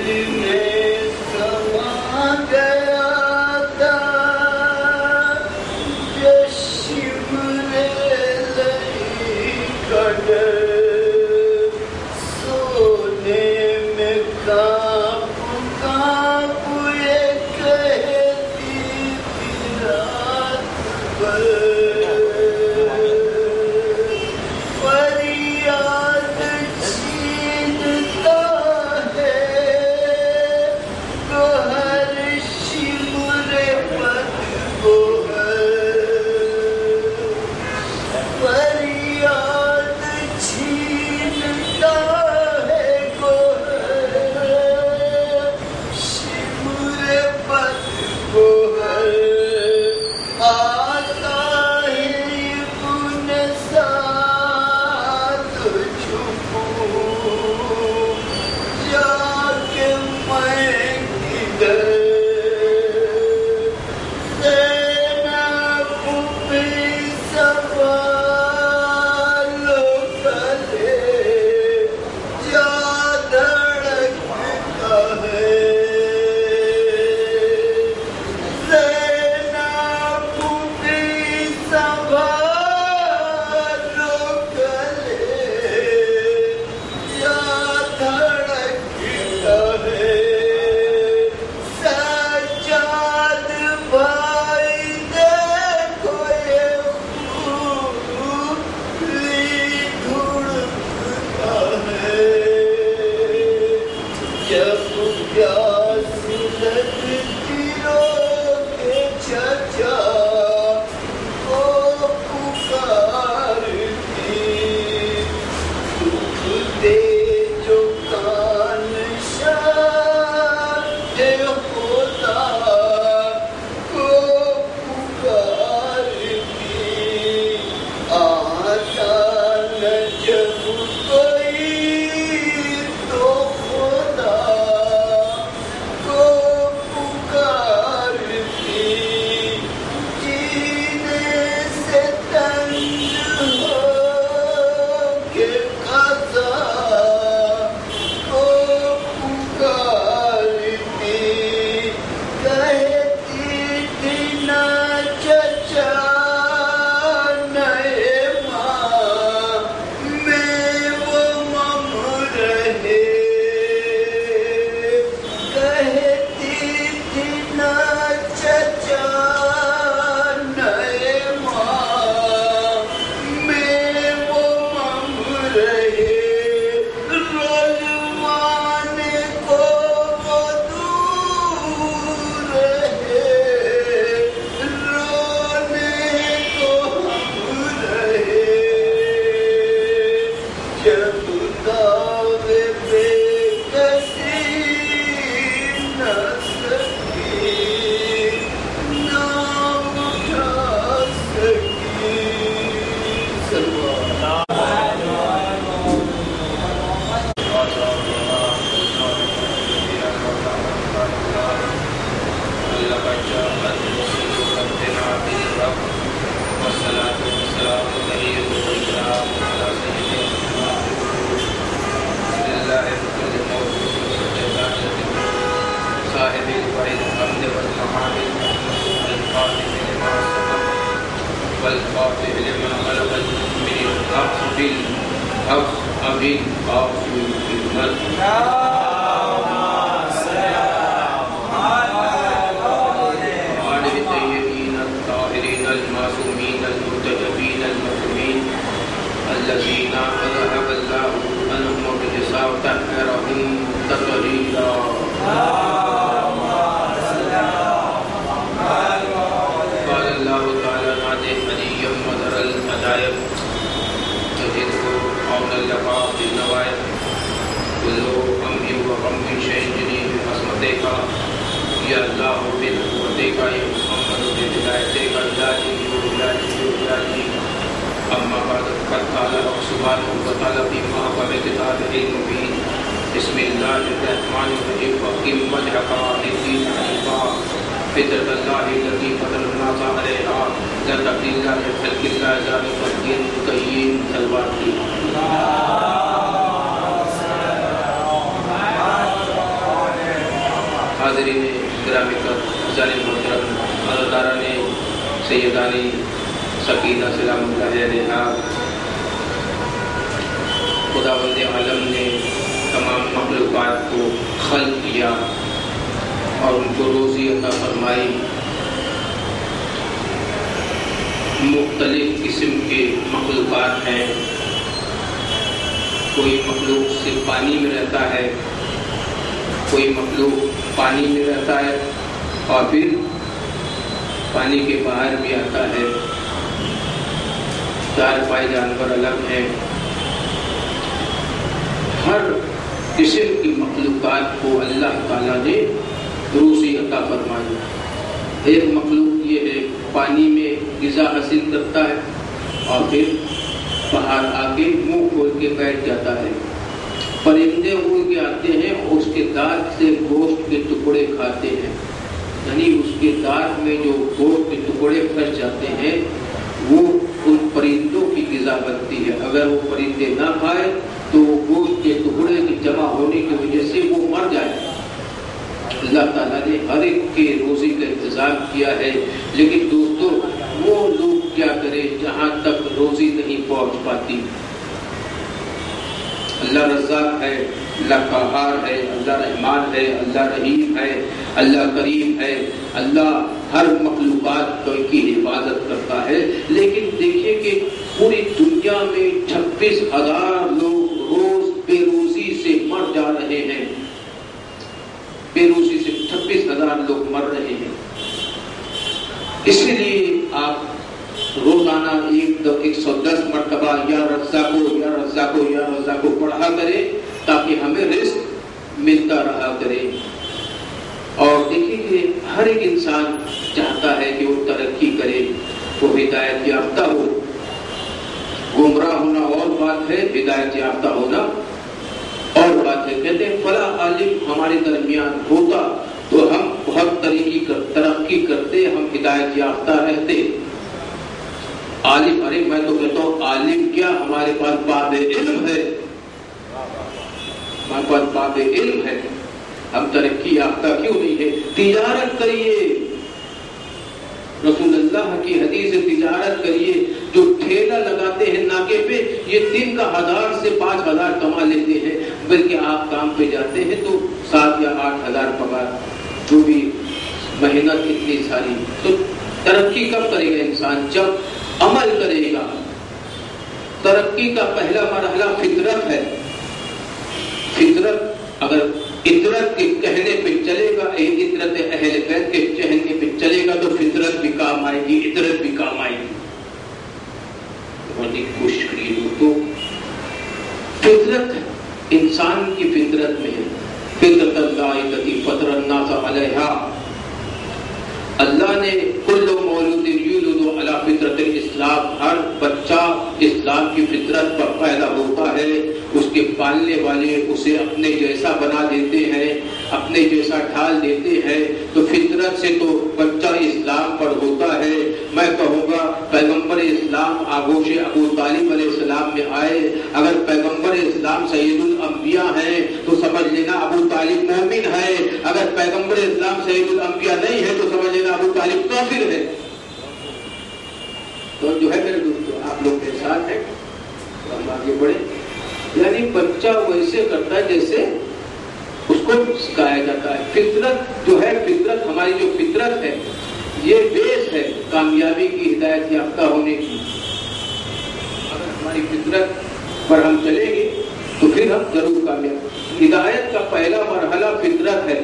دل میں سما گیا تھا والفاتح لما خلق من الحق بالحق بالحق بالملك وآل الطيبين الطاهرين المعصومين المرتجبين المكرمين الذين أذهب الله عنهم الرجس وطهرهم تطهيرا قال الله تعالى نادي عليا مدر العجائب تجده عونا لك بالنوائب كل أمر وغم شيء جديد بحسمتك يا الله بقوتك يا محمد بهدايتك إلهي أما بعد فقد قال الله سبحانه وتعالى في محكم كتابه المبين بسم الله الرحمن الرحيم وأقم وجهك للدين حنيفا فطرة الله التي فطر الناس عليها لا تبديل لخلق الله ذلك الدين القيم الواقع. حاضرین گرامی حضرات محترم حضرات سیدانی سکینہ سلام اللہ علیہا، خداوند عالم نے تمام مخلوقات کو خلق کیا اور ان کو روزی عطا فرمائی. مختلف قسم کے مخلوقات ہیں. کوئی مخلوق صرف پانی میں رہتا ہے، کوئی مخلوق پانی میں رہتا ہے اور پھر پانی کے باہر بھی آتا ہے. چار پائے جانور الگ ہیں. ہر قسم کی مخلوقات کو اللہ تعالیٰ نے روزی عطا فرمائی. ایک مخلوق یہ ہے پانی میں غذا حاصل کرتا ہے اور پھر باہر آ کے منہ کھول کے بیٹھ جاتا ہے. پرندے اڑ کے آتے ہیں اور اس کے دانت سے گوشت کے ٹکڑے کھاتے ہیں، یعنی اس کے دانت میں جو گوشت کے ٹکڑے پھنس جاتے ہیں وہ ان پرندوں کی غذا بنتی ہے. اگر وہ پرندے نہ کھائے تو وہ گوشت کے ٹکڑے کی جمع ہونے کی وجہ سے وہ مر جائے. اللہ تعالیٰ نے ہر ایک کے روزی کا انتظام کیا ہے، لیکن دوستو وہ لوگ کیا کریں جہاں تک روزی نہیں پہنچ پاتی. اللہ رزاق ہے، اللہ قہار ہے، اللہ رحمان ہے، اللہ رحیم ہے، اللہ کریم ہے. اللہ ہر مخلوقات کی حفاظت کرتا ہے. لیکن دیکھیے کہ پوری دنیا میں 26,000 لوگ روز بے روزی سے مر جا رہے ہیں. بے روزی سے 26,000 لوگ مر رہے ہیں. اس لیے آپ روزانہ 110 مرتبہ یا رزاقو یا رزاقو یا رزاقو پڑھا کرے تاکہ ہمیں رزق ملتا رہا کرے. اور دیکھیں کہ ہر ایک انسان چاہتا ہے کہ وہ ترقی کرے، وہ ہدایت یافتہ ہو. گمراہ ہونا اور بات ہے، ہدایت یافتہ ہونا اور بات ہے. کہتے ہیں فلاں عالم ہمارے درمیان ہوتا تو ہم بہت ترقی کرتے، ہم ہدایت یافتہ رہتے. عالم، ارے میں تو کہتا ہوں عالم کیا، ہمارے پاس باب علم ہے، ہمارے پاس باب علم ہے. ہم ترقی یافتہ کیوں نہیں ہے؟ تجارت کریے، رسول اللہ کی حدیث سے تجارت کریے. جو ٹھیلا لگاتے ہیں ناکے پہ یہ دن کا 1000 سے 5000 کما لیتے ہیں، بلکہ آپ کام پہ جاتے ہیں تو 7 یا 8000 پگار، جو بھی محنت اتنی ساری. تو ترقی کب کرے گا انسان؟ جب عمل کرے گا. ترقی کا پہلا مرحلہ فطرت ہے. فطرت اگر عطرت کے کہنے پہ چلے گا، عطرت اہل بیت کے کہنے پہ چلے گا تو فطرت بھی کام آئے گی، عطرت بھی کام آئے گی. بہت ہی کوشش کریے دوستو. فطرت انسان کی فطرت میں ہے. فطرت اللہ التی فطر الناس علیہا. اللہ نے کل مولود یولد علی فطرت الاسلام، ہر بچہ اسلام کی فطرت پر پیدا ہوتا ہے. اس کے پالنے والے اسے اپنے جیسا بنا دیتے ہیں، اپنے جیسا ڈھال دیتے ہیں. تو فطرت سے تو بچہ اسلام پر ہوتا ہے. میں کہوں گا پیغمبر اسلام آغوش ابو طالب علیہ السلام میں آئے. اگر پیغمبر اسلام سید الانبیاء ہیں تو سمجھ لینا ابو طالب مومن ہے. اگر پیغمبر اسلام سید الانبیاء نہیں ہے تو سمجھ لینا ابو طالب کافر ہے. تو آپ لوگ کے ساتھ ہیں، ہم آگے بڑھیں. یعنی بچہ ویسے کرتا ہے جیسے اس کو سکھایا جاتا ہے. فطرت جو ہے، فطرت ہماری جو فطرت ہے، یہ بیس ہے کامیابی کی، ہدایت یافتہ ہونے کی. اگر ہماری فطرت پر ہم چلیں گے تو پھر ہم ضرور کامیاب. ہدایت کا پہلا مرحلہ فطرت ہے،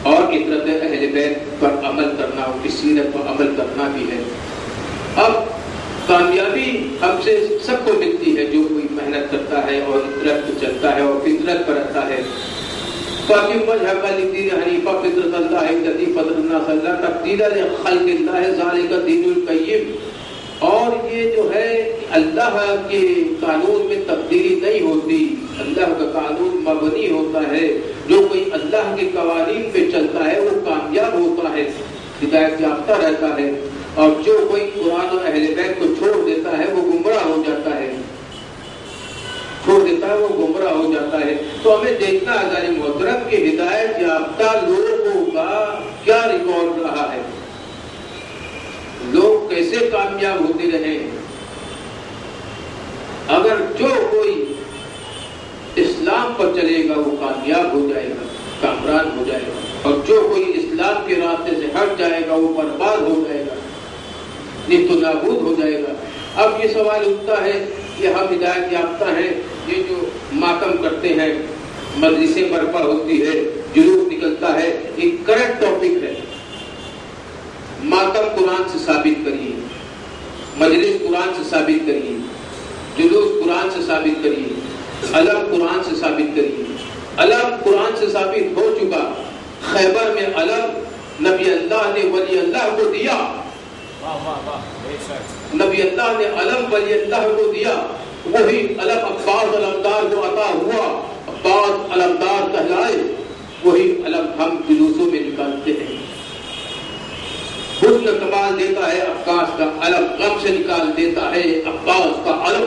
اور فطرت اہل بیت پر عمل کرنا، ان کی سیرت پر عمل کرنا بھی ہے. اب کامیابی ہم سے سب کو ملتی ہے جو کوئی محنت کرتا ہے اور فطرت پہ چلتا ہے اور فطرت پر رہتا ہے. باقی مذہب الدین حنیفہ فطرت اللہ الذی فطر الناس علیہ تبدیل لخلق اللہ ذالک الدین القیم. اور یہ جو ہے اللہ کے قانون میں تبدیلی نہیں ہوتی، اللہ کا قانون مبنی ہوتا ہے. جو کوئی اللہ کے قوانین پہ چلتا ہے وہ کامیاب ہوتا ہے، ہدایت یافتہ رہتا ہے. اور جو کوئی قرآن اور اہل بیت کو چھوڑ دیتا ہے وہ گمراہ ہو جاتا ہے، چھوڑ دیتا ہے وہ گمراہ ہو جاتا ہے. تو ہمیں دیکھنا ہے عزیز محترم کہ ہدایت یافتہ لوگوں کا کیا ریکارڈ رہا ہے، لوگ کیسے کامیاب ہوتے رہے. اگر جو کوئی اسلام پر چلے گا وہ کامیاب ہو جائے گا، کامران ہو جائے گا. اور جو کوئی اسلام کے راستے سے ہٹ جائے گا وہ برباد ہو جائے گا، نیست و نابود ہو جائے گا. اب یہ سوال اٹھتا ہے کہ ہم ہدایت یافتہ ہیں، یہ جو ماتم کرتے ہیں، مجلسیں برپا ہوتی ہے، جلوس نکلتا ہے، ایک کرنٹ ٹاپک ہے. ماتم قرآن سے ثابت کریے، مجلس قرآن سے ثابت کریے، جلوس قرآن سے ثابت کریے، علم قرآن سے ثابت کریے. علم قرآن سے ثابت ہو چکا. خیبر میں علم نبی اللہ نے ولی اللہ کو دیا، نبی اللہ نے علم ولی اللہ کو دیا. وہی علم عباس علمدار کو عطا ہوا، عباس علمدار کہلائے. وہی علم ہم جلوسوں میں نکالتے ہیں. حسن کمال دیتا ہے عباس کا علم، غم سے نکال دیتا ہے عباس کا علم.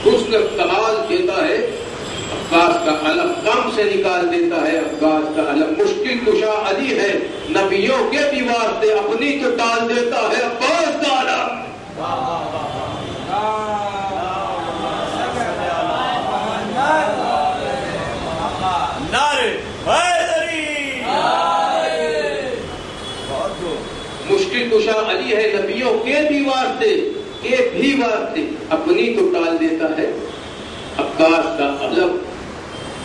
حسن کمال دیتا ہے عباس کا علم، غم سے نکال دیتا ہے عباس کا علم. مشکل کشا علی ہے نبیوں کے بھی واسطے، اپنی تو ڈال دیتا ہے عباس کا علم. مشکل کشا علی ہے نبیوں کے بھی واسطے، اپنی تو ٹال دیتا ہے عباس کا علم.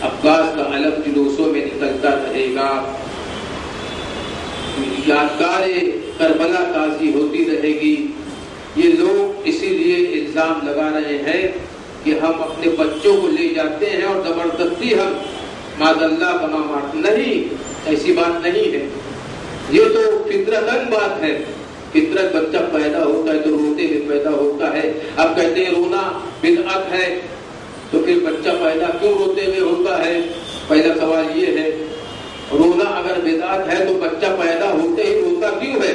عباس کا علم جلوسوں میں نکلتا رہے گا. یادگار کربلا تازی ہوتی رہے گی. یہ لوگ اسی لیے الزام لگا رہے ہیں کہ ہم اپنے بچوں کو لے جاتے ہیں اور زبردستی ہم معاذ اللہ بنا مارتے. نہیں، ایسی بات نہیں ہے. یہ تو فطرتاً بات ہے. فطرت بچہ پیدا ہوتا ہے تو روتے ہوئے پیدا ہوتا ہے. اب کہتے ہیں رونا بدعت ہے، تو پھر بچہ پیدا کیوں روتے ہوئے ہوتا ہے؟ پہلا سوال یہ ہے. رونا اگر بدعت ہے تو بچہ پیدا ہوتے ہی روتا کیوں ہے؟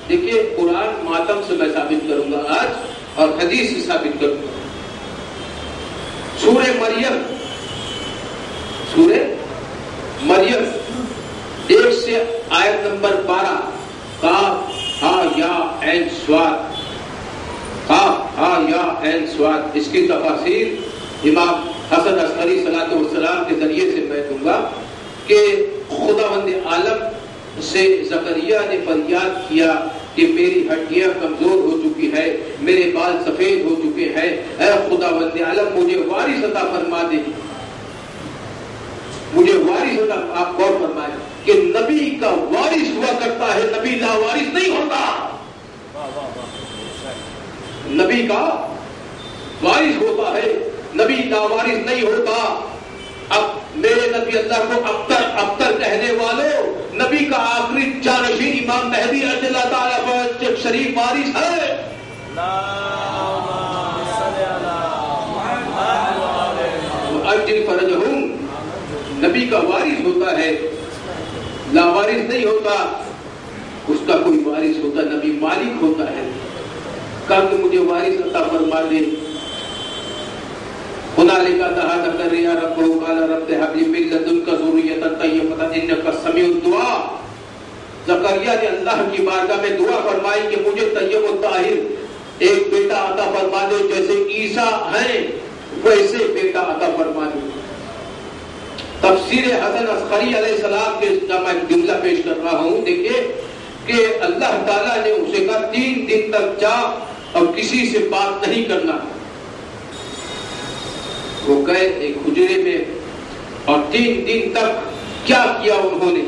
دیکھیے قرآن ماتم سے میں ثابت کروں گا آج، اور حدیث سے ثابت کروں گا. سورہ مریم 1 سے آیت نمبر 12، قاف ہا یا عین صاد، قاف ہا یا عین صاد. اس کی تفاسیر امام حسن عسکری صلاۃ والسلام کے ذریعے سے میں دوں گا کہ خداوند عالم سے زکریا نے فریاد کیا کہ میری ہڈیاں کمزور ہو چکی ہے، میرے بال سفید ہو چکے ہیں، اے خداوند عالم مجھے وارث عطا فرما دے، مجھے وارث عطا. آپ غور فرمائیں کہ نبی کا وارث ہوا کرتا ہے، نبی لاوارث نہیں ہوتا. نبی کا وارث ہوتا ہے، نبی لاوارث نہیں ہوتا. اب میرے نبی اللہ کو ابتر کہنے والوں، نبی کا آخری جانشین امام مہدی رضی اللہ تعالیٰ پر شریف وارث ہے. اجل فرجہم، نبی کا وارث ہوتا ہے، لاوارث نہیں ہوتا. اس کا کوئی وارث ہوتا، نبی مالک ہوتا ہے. کہا کہ مجھے وارث عطا فرما دے. هنالك دعا زكريا ربه قال رب هب لي من لدنك ذرية طيبة إنك سميع الدعاء. زکریا نے اللہ کی بارگاہ میں دعا فرمائی کہ مجھے طیب و طاہر ایک بیٹا عطا فرما دے، جیسے عیسیٰ ہیں ویسے بیٹا عطا فرما دے۔ تفسیر حسن عسقری علیہ السلام کے میں جملہ پیش کر رہا ہوں، دیکھیے کہ اللہ تعالیٰ نے اسے کہا 3 دن تک جا اور کسی سے بات نہیں کرنا۔ وہ گئے ایک حجرے میں اور 3 دن تک کیا کیا انہوں نے؟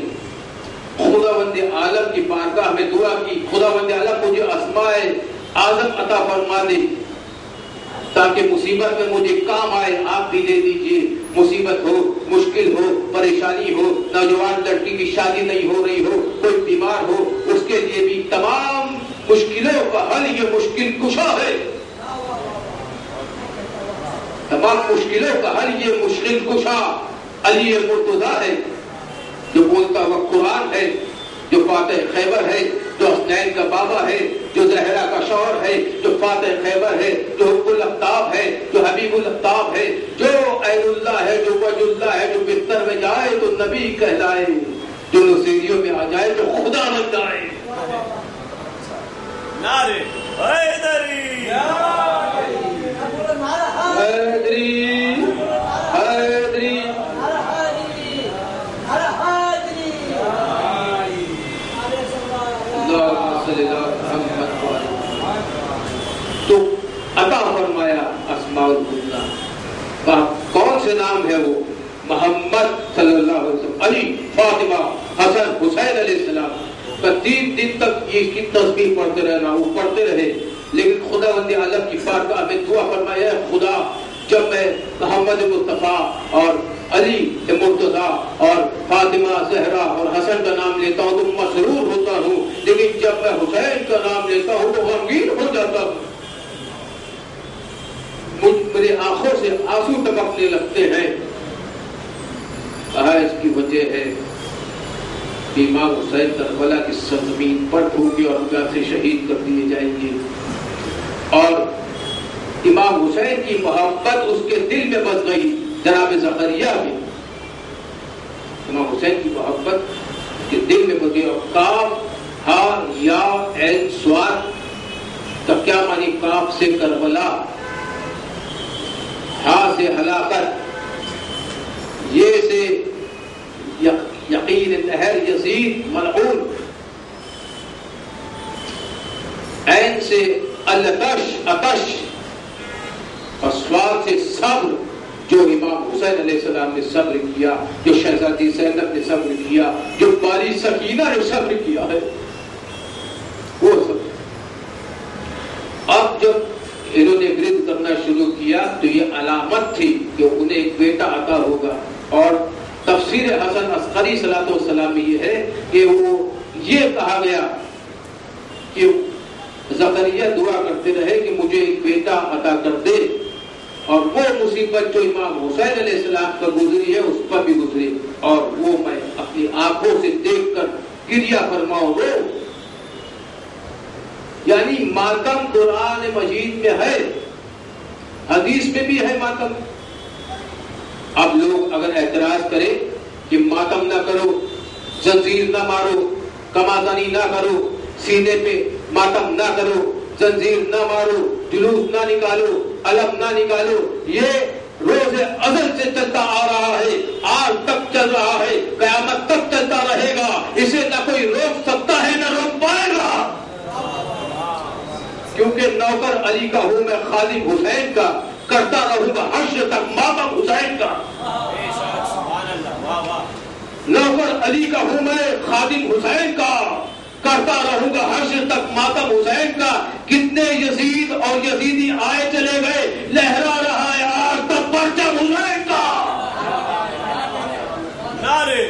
خداوند عالم کی بارگاہ میں دعا کی، خداوند عالم مجھے اسماء اعظم عطا فرما دے تاکہ مصیبت میں مجھے کام آئے، آپ بھی دے دیجئے۔ مصیبت ہو، مشکل ہو، پریشانی ہو، نوجوان لڑکی کی شادی نہیں ہو رہی ہو، کوئی بیمار ہو، اس کے لیے بھی تمام مشکلوں کا حل یہ مشکل کشا ہے۔ تمام مشکلوں کا حل یہ مشکل کشا علی مرتضیٰ ہے، جو بولتا ہوا قرآن ہے، جو فاتح خیبر ہے، جو حسنین کا بابا ہے، جو زہرا کا شوہر ہے، جو فاتح خیبر ہے، جو حب الاقطاب ہے، جو حبیب الاقطاب ہے، جو عین اللہ ہے، جو وجہ اللہ ہے، جو بستر میں جائے تو نبی کہلائے، جو نصیریوں میں آ جائے تو خدا بن جائے۔ نعرے حیدری حیدری حیدری۔ تو عطا فرمایا اسماء الحسنی۔ کون سے نام ہے وہ؟ محمد صلی اللہ علیہ وسلم، علی، فاطمہ، حسن، حسین علیہ السلام کا 3 دن تک یہ کی تسبیح پڑھتے رہنا، وہ پڑھتے رہے۔ لیکن خداوند عالم کی بارگاہ میں دعا فرمایا، خدا جب میں محمد مصطفیٰ اور علی مرتضیٰ اور فاطمہ زہرا اور حسن کا نام لیتا ہوں تو مسرور ہوتا ہوں، لیکن جب میں حسین کا نام لیتا ہوں تو غمگین ہو جاتا ہوں، میری آنکھوں سے آنسو ٹپکنے لگتے ہیں۔ کہا اس کی وجہ ہے کہ امام حسین کربلا کی سرزمین پر ہوگی اور ان سے شہید کر دیے جائیں گے، اور امام حسین کی محبت اس کے دل میں بس گئی۔ جناب زکریا میں امام حسین کی محبت اس کے دل میں بس گئی۔ اور کاف ہا یا عین صاد کا کیا معنی؟ کاف سے کربلا، ہا سے ہلاکت، یہ سے یقین نہر یزید ملعون، عین سے التش عطش، اور صاد سے صبر، جو امام حسین علیہ السلام نے صبر کیا، جو شہزادی زینب نے صبر کیا، جو باری سکینہ نے صبر کیا ہے، وہ صبر۔ اب جب انہوں نے ورد کرنا شروع کیا تو یہ علامت تھی کہ انہیں ایک بیٹا عطا ہوگا۔ اور تفسیر حسن عسقری صلی اللہ علیہ وسلم میں یہ ہے کہ وہ یہ کہا گیا کہ زکریا دعا کرتے رہے کہ مجھے ایک بیٹا عطا کر دے، اور وہ مصیبت جو امام حسین علیہ السلام کا گزری ہے اس پر بھی گزری، اور وہ میں اپنی آنکھوں سے دیکھ کر گریہ فرماؤں رو۔ یعنی ماتم قرآن مجید میں ہے، حدیث میں بھی ہے ماتم۔ اب لوگ اگر اعتراض کرے کہ ماتم نہ کرو، زنجیر نہ مارو، کمازانی نہ کرو، سینے پہ ماتم نہ کرو، زنجیر نہ مارو، جلوس نہ نکالو، علم نہ نکالو، یہ روز ازل سے چلتا آ رہا ہے، آج تک چل رہا ہے، قیامت تک چلتا رہے گا، اسے نہ کوئی روک سکتا ہے نہ روک پائے گا، کیونکہ نوکر علی کا ہوں میں، خادم حسین کا، کرتا رہوں گا حشر تک ماتم حسین کا۔ نوکر علی کا ہوں میں، خادم حسین کا، کرتا رہوں گا حشر تک ماتم حسین کا۔ کتنے یزید اور یزیدی آئے چلے گئے، لہرا رہا ہے آج تک پرچم حسین کا۔ نعرے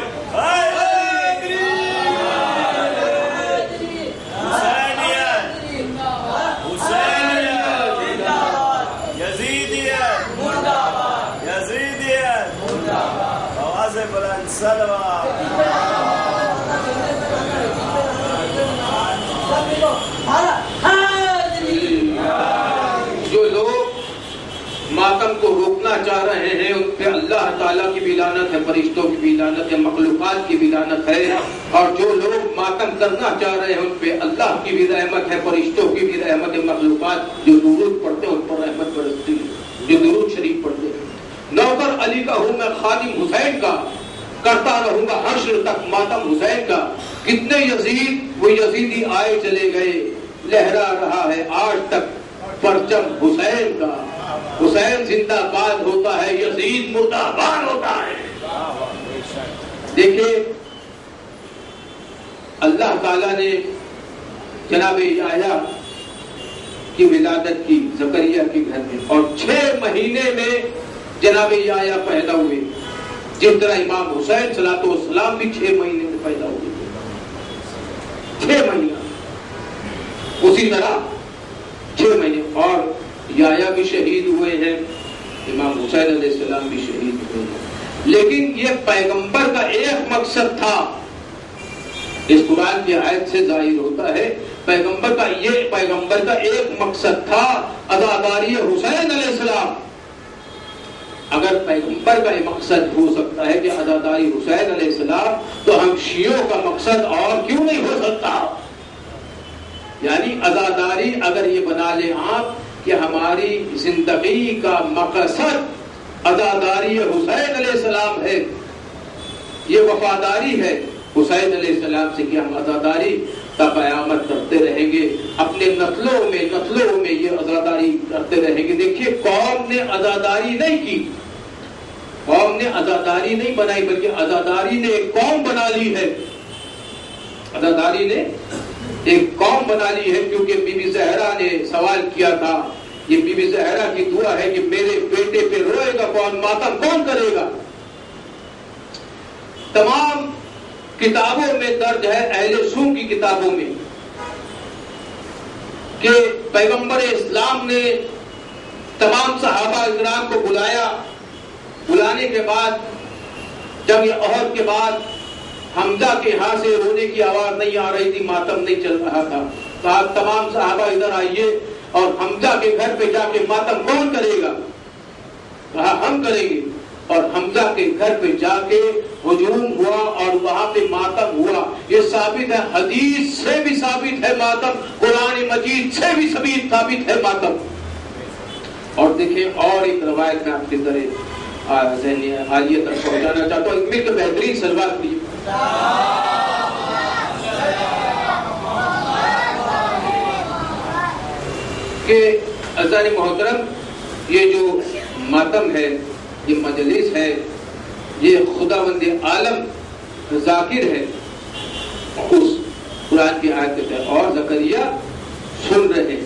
جو لوگ کرنا چاہ رہے ہیں ان پہ اللہ تعالیٰ کی بھی لعنت ہے، فرشتوں کی بھی لعنت ہے، مخلوقات کی بھی لعنت ہے، اور جو لوگ ماتم کرنا چاہ رہے ہیں ان پہ اللہ کی بھی رحمت ہے، فرشتوں کی بھی رحمت ہے، مخلوقات جو درود پڑھتے ہیں ان پر رحمت برستی ہے، جو درود شریف پڑھتے ہیں۔ نوکر علی کا ہوں میں، خادم حسین کا، کرتا رہوں گا حشر تک ماتم حسین کا۔ کتنے یزید وہ یزیدی آئے چلے گئے، لہرا رہا ہے آج تک پرچم حسین کا۔ حسین زندہ باد ہوتا ہے، یزید مردہ باد ہوتا ہے۔ دیکھیے اللہ تعالیٰ نے جناب یحییٰ کی ولادت کی زکریا کے گھر میں، اور 6 مہینے میں جناب یحییٰ پیدا ہوئے، جس طرح امام حسین صلوات والسلام بھی 6 مہینے میں پیدا ہوئے، 6 مہینہ اسی طرح 6 مہینے۔ اور یحییٰ بھی شہید ہوئے ہیں، امام حسین علیہ السلام بھی شہید ہوئے ہیں، لیکن یہ پیغمبر کا ایک مقصد تھا، اس قرآن کی آیت سے ظاہر ہوتا ہے پیغمبر کا ایک مقصد تھا، عزاداری حسین علیہ السلام۔ اگر پیغمبر کا یہ مقصد ہو سکتا ہے کہ عزاداری حسین علیہ السلام، تو ہم شیعوں کا مقصد اور کیوں نہیں ہو سکتا؟ یعنی عزاداری اگر یہ بنا لیں آپ کہ ہماری زندگی کا مقصد عزاداری حسین علیہ السلام ہے، یہ وفاداری ہے حسین علیہ السلام سے کہ ہم عزاداری کا قیامت کرتے رہیں گے، اپنے نسلوں میں یہ عزاداری کرتے رہیں گے۔ دیکھیے قوم نے عزاداری نہیں کی، قوم نے عزاداری نہیں بنائی، بلکہ عزاداری نے ایک قوم بنا لی ہے، عزاداری نے ایک قوم بنا لی ہے، کیونکہ بی بی زہرا نے سوال کیا تھا، یہ بی بی زہرا کی دعا ہے کہ میرے بیٹے پہ روئے گا کون، ماتم کون کرے گا؟ تمام کتابوں میں درج ہے، اہل سو کی کتابوں میں، کہ پیغمبر اسلام نے تمام صحابہ اکرام کو بلایا، بلانے کے بعد جب یہ عہد کے بعد حمزہ کے ہاں سے رونے کی آواز نہیں آ رہی تھی، ماتم نہیں چل رہا تھا، کہا تمام صحابہ ادھر آئیے اور حمزہ کے گھر پہ جا کے ماتم کون کرے گا؟ کہا ہم کریں گے، اور حمزہ کے گھر پہ جا کے ہجوم ہوا اور وہاں پہ ماتم ہوا۔ یہ ثابت ہے، حدیث سے بھی ثابت ہے ماتم، قرآن مجید سے بھی ثابت ہے ماتم۔ اور دیکھیں اور ایک روایت میں آپ کے ذریعے حالیہ تک پہنچانا چاہتا ہوں، ایک بہترین سلوات کی کہ عزیزان محترم، یہ جو ماتم ہے، یہ مجلس ہے، یہ خداوند عالم ذاکر ہے اس قرآن کی آیت کے تحت، اور زکریا سن رہے،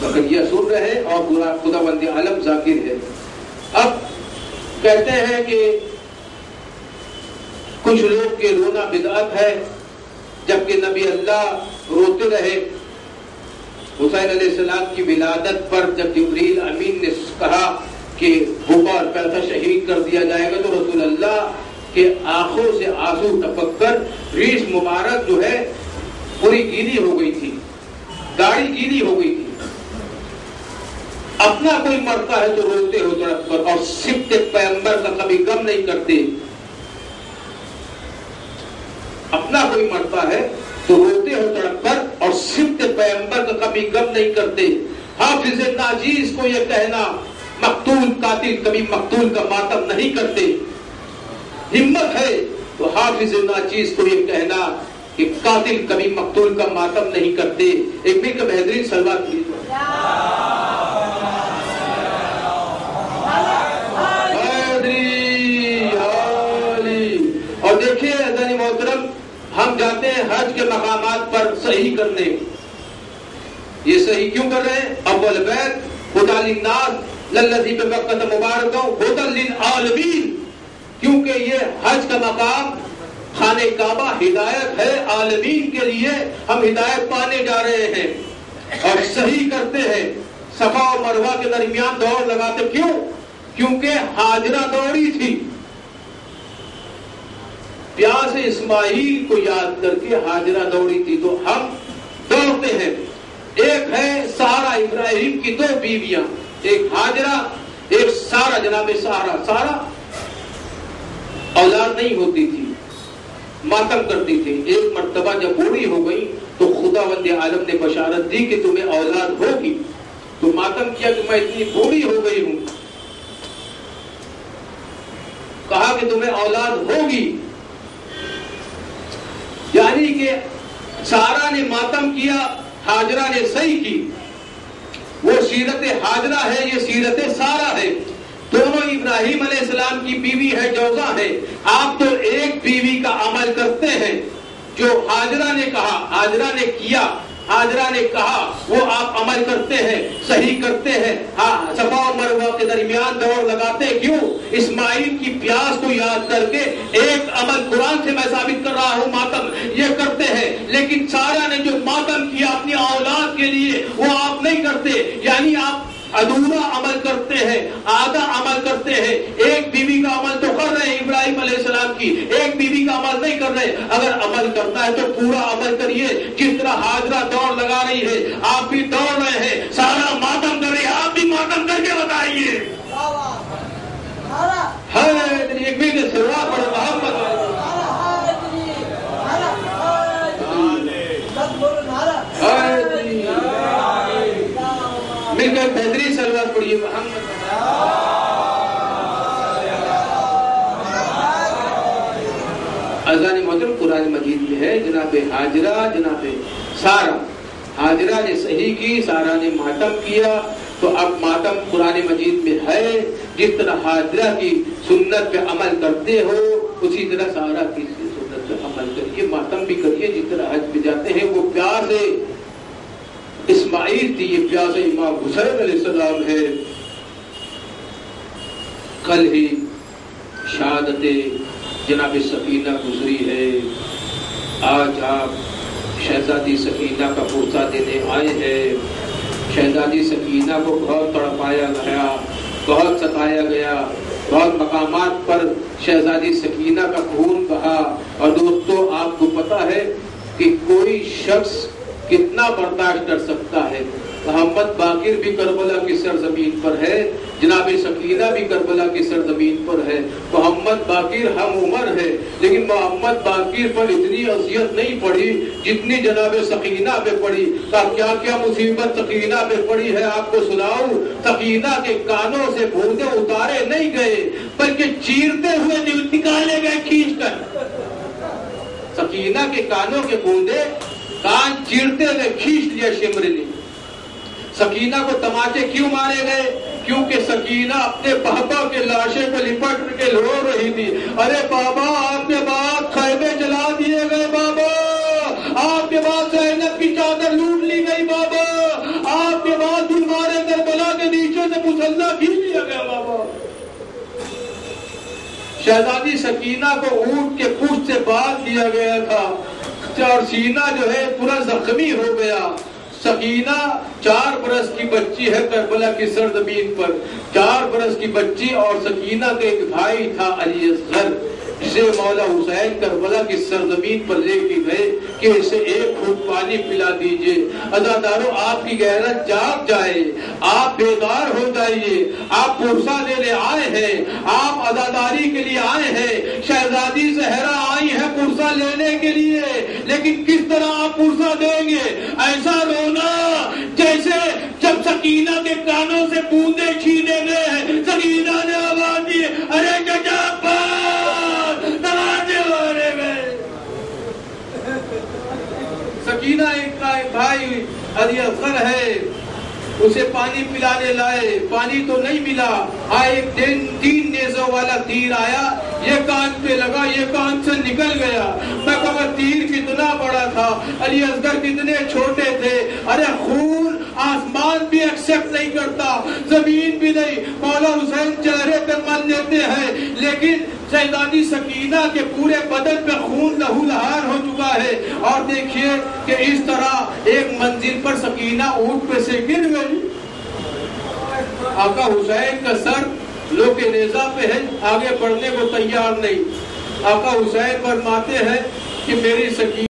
زکریا سن رہے اور خداوند عالم ذاکر ہے۔ اب کہتے ہیں کہ کچھ لوگ کے رونا بدعت ہے، جبکہ نبی اللہ روتے رہے۔ حسین علیہ السلام کی ولادت پر جب جبریل امین نے کہا کہ بھوپا اور پیسہ شہید کر دیا جائے گا، تو رسول اللہ کے آنکھوں سے آنسو ٹپک کر ریش مبارک جو ہے پوری گیلی ہو گئی تھی، داڑھی گیلی ہو گئی تھی۔ اپنا کوئی مرتا ہے تو روتے ہو تڑپ کر، اور سبط پیغمبر کا کبھی غم نہیں کرتے۔ اپنا کوئی مرتا ہے تو روتے ہو تڑپ کر، اور سبط پیغمبر کا کبھی غم نہیں کرتے۔ حافظ ناجیز کو یہ کہنا، مقتول قاتل کبھی مقتول کا ماتم نہیں کرتے۔ ہمت ہے تو حافظ ناجیز کو یہ کہنا کہ قاتل کبھی مقتول کا ماتم نہیں کرتے۔ ایک بھی کا بہترین سلوات کی اور دیکھیے عزیزان محترم، ہم جاتے ہیں حج کے مقامات پر صحیح کرنے۔ یہ صحیح کیوں کر رہے ہیں؟ اول بیت ہدی للناس للذی ببکۃ مبارکا ہدی للعالمین، کیونکہ یہ حج کا مقام خانہ کعبہ ہدایت ہے عالمین کے لیے، ہم ہدایت پانے جا رہے ہیں اور صحیح کرتے ہیں۔ صفا و مروہ کے درمیان دوڑ لگاتے، کیوں؟ کیونکہ ہاجرہ دوڑی تھی، پیاس اسماعیل کو یاد کر کے ہاجرہ دوڑی تھی، تو ہم دوڑتے ہیں۔ ایک ہے سارا ابراہیم کی 2 بیویاں، ایک ہاجرہ ایک سارا جناب سارا اولاد نہیں ہوتی تھی، ماتم کرتی تھی. ایک مرتبہ جب بوڑھی ہو گئی تو خداوند عالم نے بشارت دی کہ تمہیں اولاد ہوگی. تو ماتم کیا کہ میں اتنی بوڑھی ہو گئی ہوں. کہا کہ تمہیں اولاد ہوگی، یعنی کہ سارا نے ماتم کیا، ہاجرہ نے صحیح کی. وہ سیرت ہاجرہ ہے، یہ سیرت سارا ہے. دونوں ابراہیم علیہ السلام کی بیوی ہے، جوزا ہے. آپ تو ایک بیوی کا عمل کرتے ہیں. جو ہاجرہ نے کہا، ہاجرہ نے کیا، ہاجرہ نے کہا، وہ آپ عمل کرتے ہیں، صحیح کرتے ہیں. ہاں، صفا اور مروہ کے درمیان دوڑ لگاتے کیوں؟ اسماعیل کی پیاس کو یاد کر کے ایک عمل قرآن سے میں ثابت کر رہا ہوں، ماتم یہ کرتے ہیں. لیکن سارا نے جو ماتم کیا اپنی اولاد کے لیے وہ آپ نہیں کرتے. یعنی آپ ادھورا عمل کرتے ہیں، آدھا عمل کرتے ہیں. ایک بیوی کا عمل تو کر رہے ہیں ابراہیم علیہ السلام کی، ایک بیوی کا عمل نہیں کر رہے. اگر عمل کرنا ہے تو پورا عمل کریے. جس طرح ہاجرہ دوڑ لگا رہی ہے، آپ بھی دوڑ رہے ہیں. سارا ماتم کر رہی ہے، آپ بھی ماتم کر کے بتائیے. ایک بھی سوا پڑ محمد مل کر بہترین سلوات پڑھیے. محمد اذان محترم قرآن مجید میں ہے جناب ہاجرہ، جناب سارا. ہاجرہ نے صحیح کی، سارا نے ماتم کیا. تو اب ماتم قرآن مجید میں ہے. جس طرح ہاجرہ کی سنت پہ عمل کرتے ہو اسی طرح سارا کی سنت پہ عمل کریے، ماتم بھی کریے. جس طرح حج پہ جاتے ہیں، وہ پیاس اسماعیل تھی، یہ پیاس امام حسین علیہ السلام ہے. کل ہی شہادت جناب سکینہ گزری ہے. آج آپ شہزادی سکینہ کا پرسہ دینے آئے ہیں. شہزادی سکینہ کو بہت تڑپایا گیا، بہت ستایا گیا، بہت مقامات پر شہزادی سکینہ کا خون بہا. اور دوستو آپ کو پتا ہے کہ کوئی شخص کتنا برداشت کر سکتا ہے. محمد باقر بھی کربلا کی سرزمین پر ہے، جناب سکینہ بھی کربلا کی سرزمین پر ہے. محمد باقر ہم عمر ہے، لیکن محمد باقر پر اتنی اذیت نہیں پڑی جتنی جناب سکینہ پہ پڑی. کیا کیا مصیبت سکینہ پہ پڑی ہے آپ کو سناؤں. سکینہ کے کانوں سے بھوندے اتارے نہیں گئے بلکہ چیرتے ہوئے نکالے گئے کھینچ کر. سکینہ کے کانوں کے بوندے کان چیرتے ہوئے کھینچ لیا شمر نے. سکینہ کو تماچے کیوں مارے گئے؟ کیونکہ سکینہ اپنے بابا کے لاشے کو لپٹ کے رو رہی تھی. ارے بابا آپ کے بعد خیمے جلا دیے گئے، بابا آپ کے بعد زینب کی چادر لوٹ لی گئی، بابا آپ کے بعد ہمارے کربلا کے نیچے سے مسلح کھینچ لیا گیا. بابا شہزادی سکینہ کو اونٹ کے پشت سے باندھ دیا گیا تھا اور سینہ جو ہے پورا زخمی ہو گیا. سکینہ 4 برس کی بچی ہے کربلا کی سرزمین پر، 4 برس کی بچی. اور سکینہ کا ایک بھائی تھا علی اصغر، جسے مولا حسین کربلا کی سرزمین پر لے کے گئے کہ اسے ایک گھونٹ پانی پلا دیجئے. عزادارو آپ کی غیرت جاگ جائے، آپ بیدار ہو جائیے. آپ پرسہ دینے آئے ہیں، آپ عزاداری کے لیے آئے ہیں. شہزادی زہرا آئی ہے پرسہ لینے کے لیے، لیکن کس طرح آپ پرسہ دیں گے؟ ایسا رونا جیسے جب سکینہ کے کانوں سے بوندے چھینے گئے. سکینہ نے آواز دی، ارے چچا سکینہ ایک بھائی علی اصغر ہے، اسے پانی پلانے لائے، پانی تو نہیں ملا. ایک دن 3 نیزوں والا تیر آیا، یہ کان پہ لگا، یہ کان سے نکل گیا. میں کہا تیر کتنا بڑا تھا، علی اصغر کتنے چھوٹے تھے. ارے خون آسمان بھی ایکسپٹ نہیں کرتا، زمین بھی نہیں. مولا حسین چہرے پہ مل لیتے ہیں، لیکن شہزادی سکینہ کے پورے بدن پہ خون لہو لہار ہو چکا ہے. اور دیکھیے کہ اس طرح ایک منزل پر سکینہ اونٹ پہ سے گر گئی. آقا حسین کا سر لو کے نیزہ پہ ہے، آگے بڑھنے کو تیار نہیں. آقا حسین فرماتے ہیں کہ میری سکینہ